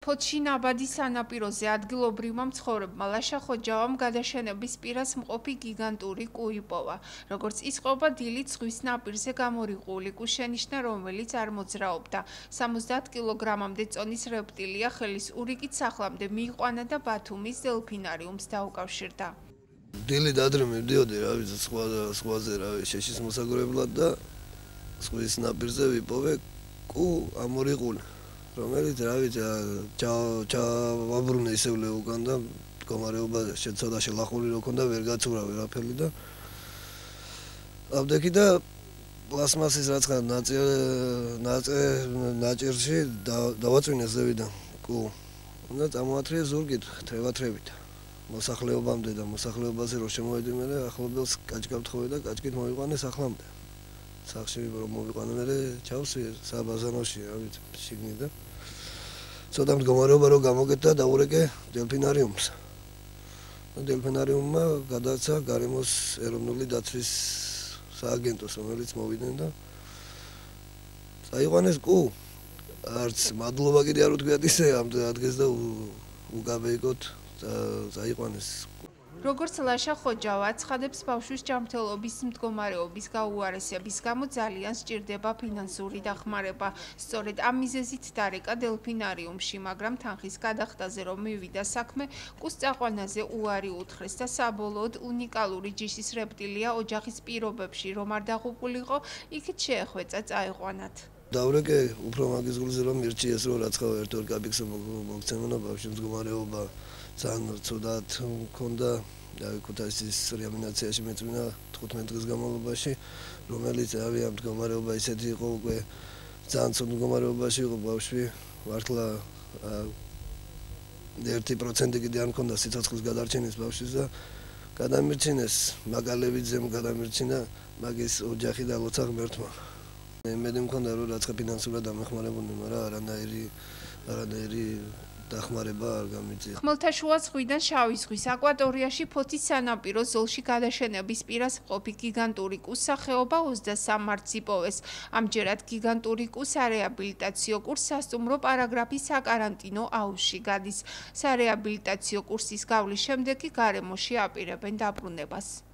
ფოთში ნაბადი სანაპიროზე ადგილობრივმა მცხოვრებმა ლაშა-ხოჯავამ გადაშენების პირას მყოფი გიგანტური კუ იპოვა. როგორც ისყობა დილით ზღვის ნაპირზე გამორიყული კუ შენიშნა, რომელიც არ მოძრაობდა. 70 კილოგრამამდე წონის რეპტილია ხელის ურიგით სახლამდე მიიყვანა და ბათუმის დელფინარიუმს დაუკავშირდა. დილით ადრე მივდიოდი, სხვაზე შეშის მოსაგრებლად და ზღვის ნაპირზე ვიპოვე კუ ამორიყული. რომელიც ჩავაბრუნე ისევ უკან და მდგომარეობა ცოტა შელახული რო ქონდა, ვერ გაცურა ვერაფერი და ავდექი და პლასმასის რაცხა ნაჭერში დავაწვინე ზევიდან კუ და წამოათრიე ზურგით თრევათრევით მოსახლეობამდე და მოსახლეობაზე რო შემოვედი მე ახლობელს კაჭკა ვთხოვე და კაჭკით მოვიყვანე სახლამდე. სახში რომ მოვიყვანე მე ჩავსვი საბაზანოში შიგნით და ცოტა მდგომარეობა რო გამოგეთა დაურეკე დელფინარიუმს. დელფინარიუმმა გადაცა გარემოს ეროვნული დაცვის სააგენტოს, რომელიც მოვიდნენ და წაიყვანეს კუ. არც მადლობა კიდე არ უთქვიათ ისე ამ ადგეს და უკაბეიკოთ წაიყვანეს. როგორც ლაშა-ხოჯავა აცხადებს, ბავშვის ჯანმრთელობის მდგომარეობის გაუარესების გამო ძალიან სჭირდება ფინანსური დახმარება. სწორედ ამ მიზეზით დარეკა დელფინარიუმში, მაგრამ თანხის გადახდაზე რომ მივიდა საქმე, კუს წაყვანაზე უარი უთხრეს და საბოლოოდ უნიკალური ჯიშის რეპტილია ოჯახის პირობებში რომ არ დაღუპულიყო, იქით შეეხვეწა წაეყვანათ. დავრეკე უფრო მაგის გულზე რომ მირჩიეს რომ რაცხა ერთ-ორ კაპიკს მოგცემონა ბავშვის მდგომარეობა ძალიან ცუდად მქონდა ქუთაისის რეანიმაციაში მეწვინა 15 დღის განმავლობაში, რომელიც ამ მდგომარეობა ისეთი იყო უკვე ძალიან ცუდ მდგომარეობაში იყო ბავშვი, მართლა 1% კიდე არ მქონდა სიცოცხლის გადარჩენის ბავშვის და გადამირჩინეს მაგალევიძემ გადამირჩინა მაგის ოჯახი და ლოცა ღმერთმა. იმედი მქონდა რომ რაცხა ფინანსურად დამეხმარებოდნენ, მაგრამ არანაირი დახმარება არ გამიწია. ხმელთაშუა ზღვიდან შავი ზღვის აკვატორიაში ფოთის სანაპირო ზოლში გადაშენების პირას მყოფი გიგანტური კუს სახეობა 23 მარტს იპოვეს. ამჯერად გიგანტური კუ სარეაბილიტაციო კურსს სასტუმრო პარაგრაფის საკარანტინო აუზში გადის. სარეაბილიტაციო კურსის გავლის შემდეგ კი გარემოში აპირებენ დაბრუნებას.